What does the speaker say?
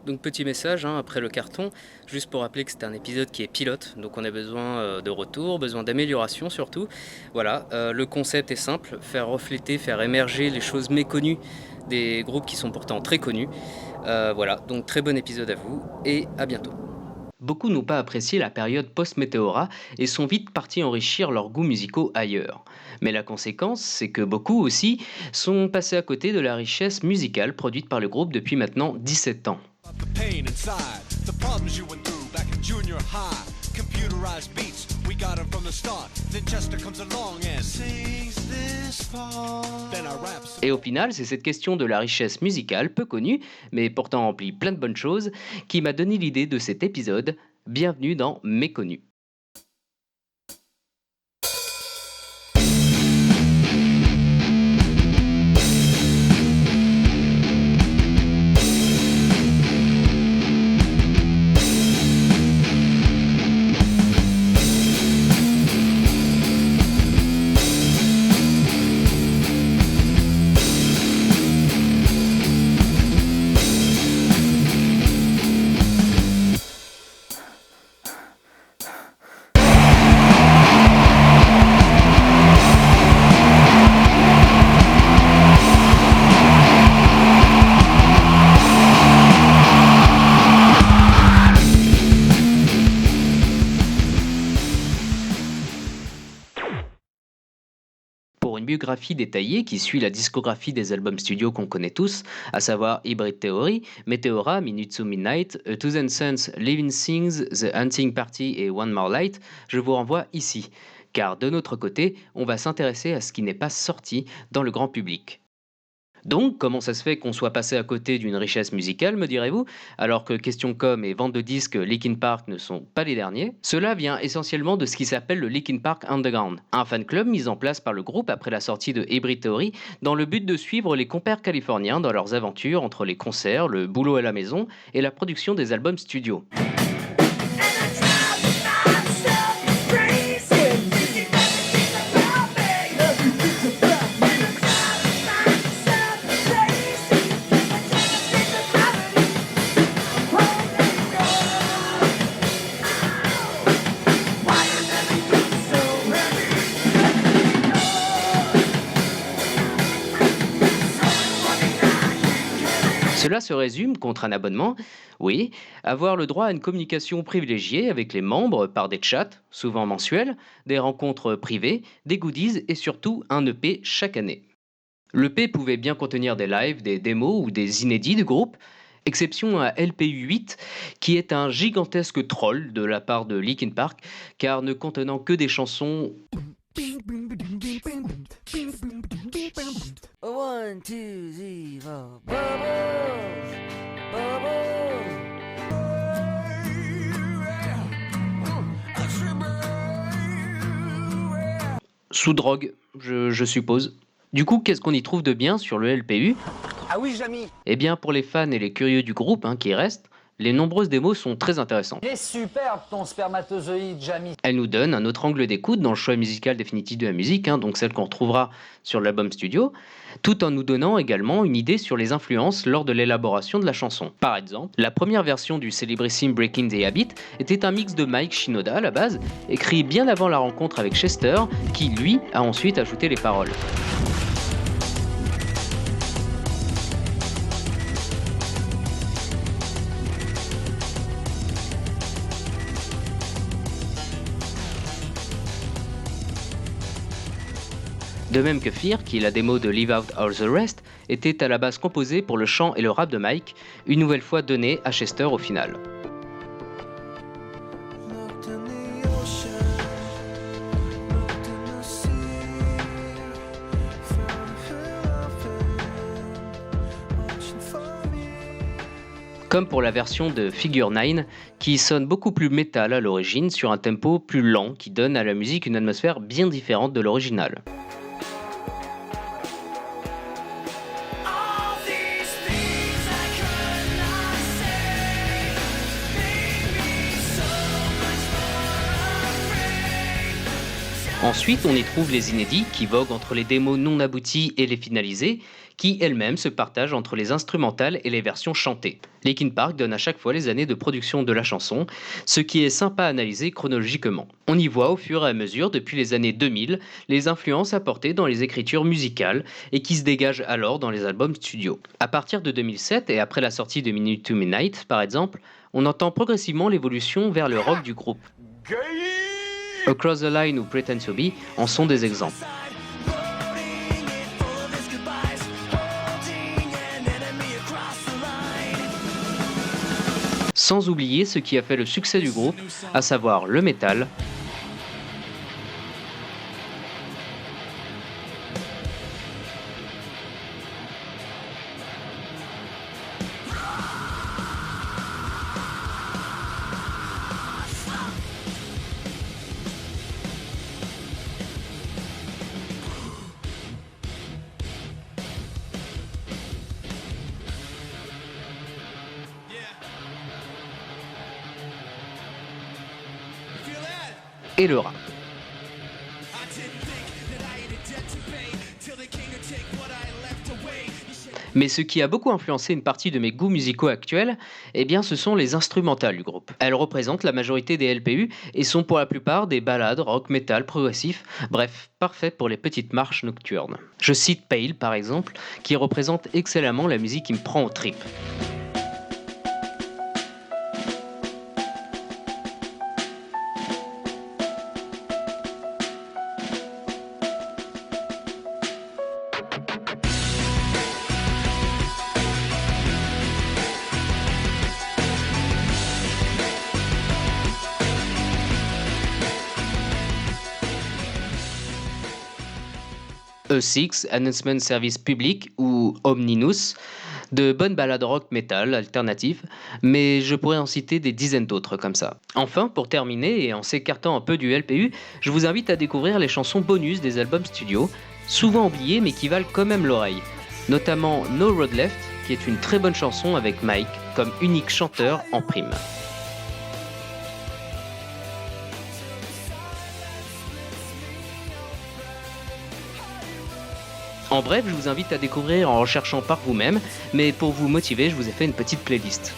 Donc petit message après le carton, juste pour rappeler que c'est un épisode qui est pilote, donc on a besoin de retour, besoin d'amélioration surtout. Voilà, le concept est simple, faire refléter, faire émerger les choses méconnues des groupes qui sont pourtant très connus. Voilà, donc très bon épisode à vous et à bientôt. Beaucoup n'ont pas apprécié la période post-Météora et sont vite partis enrichir leurs goûts musicaux ailleurs. Mais la conséquence, c'est que beaucoup aussi sont passés à côté de la richesse musicale produite par le groupe depuis maintenant 17 ans. The pain inside, the problems you went through back in junior high. Computerized beats, we got 'em from the start. Then Chester comes along and sings this part. Then I raps. Et au final, c'est cette question de la richesse musicale, peu connue, mais pourtant remplie plein de bonnes choses, qui m'a donné l'idée de cet épisode. Bienvenue dans Méconnu. Pour une biographie détaillée qui suit la discographie des albums studio qu'on connaît tous, à savoir Hybrid Theory, Meteora, Minutes to Midnight, A Thousand Suns, Living Things, The Hunting Party et One More Light, je vous renvoie ici. Car de notre côté, on va s'intéresser à ce qui n'est pas sorti dans le grand public. Donc, comment ça se fait qu'on soit passé à côté d'une richesse musicale, me direz-vous, alors que Question Com et vente de disques Linkin Park ne sont pas les derniers? Cela vient essentiellement de ce qui s'appelle le Linkin Park Underground, un fan club mis en place par le groupe après la sortie de Hybrid Theory, dans le but de suivre les compères californiens dans leurs aventures entre les concerts, le boulot à la maison et la production des albums studio. Cela se résume contre un abonnement, oui, avoir le droit à une communication privilégiée avec les membres par des chats, souvent mensuels, des rencontres privées, des goodies et surtout un EP chaque année. L'EP pouvait bien contenir des lives, des démos ou des inédits du groupe, exception à LPU8 qui est un gigantesque troll de la part de Linkin Park car ne contenant que des chansons. One, two, three, four. Bubbles, bubbles. Sous drogue, je suppose. Du coup, qu'est-ce qu'on y trouve de bien sur le LPU? Ah oui, Jamy, Eh bien, pour les fans et les curieux du groupe qui restent, les nombreuses démos sont très intéressantes. il est superbe ton spermatozoïde, Jamy. Elles nous donnent un autre angle d'écoute dans le choix musical définitif de la musique, donc celle qu'on retrouvera sur l'album studio, tout en nous donnant également une idée sur les influences lors de l'élaboration de la chanson. Par exemple, la première version du célébrissime Breaking the Habit était un mix de Mike Shinoda à la base, écrit bien avant la rencontre avec Chester, qui lui a ensuite ajouté les paroles. De même que Fear, qui est la démo de Leave Out All the Rest, était à la base composée pour le chant et le rap de Mike, une nouvelle fois donné à Chester au final. Comme pour la version de Figure 9, qui sonne beaucoup plus métal à l'origine sur un tempo plus lent qui donne à la musique une atmosphère bien différente de l'original. Ensuite, on y trouve les inédits qui voguent entre les démos non abouties et les finalisées, qui elles-mêmes se partagent entre les instrumentales et les versions chantées. Linkin Park donne à chaque fois les années de production de la chanson, ce qui est sympa à analyser chronologiquement. On y voit au fur et à mesure, depuis les années 2000, les influences apportées dans les écritures musicales et qui se dégagent alors dans les albums studio. À partir de 2007 et après la sortie de Minute to Midnight, par exemple, on entend progressivement l'évolution vers le rock du groupe. Across the Line ou Pretend to Be en sont des exemples. Sans oublier ce qui a fait le succès du groupe, à savoir le métal, et le rap. Mais ce qui a beaucoup influencé une partie de mes goûts musicaux actuels, eh bien ce sont les instrumentales du groupe. Elles représentent la majorité des LPU et sont pour la plupart des ballades, rock, metal, progressif, bref, parfait pour les petites marches nocturnes. Je cite Pale par exemple, qui représente excellemment la musique qui me prend aux tripes. E6, Announcement Service Public ou Omninus, de bonnes ballades rock metal alternatives, mais je pourrais en citer des dizaines d'autres comme ça. Enfin, pour terminer, et en s'écartant un peu du LPU, je vous invite à découvrir les chansons bonus des albums studio, souvent oubliées mais qui valent quand même l'oreille, notamment No Road Left, qui est une très bonne chanson avec Mike comme unique chanteur en prime. En bref, je vous invite à découvrir en recherchant par vous-même, mais pour vous motiver, je vous ai fait une petite playlist.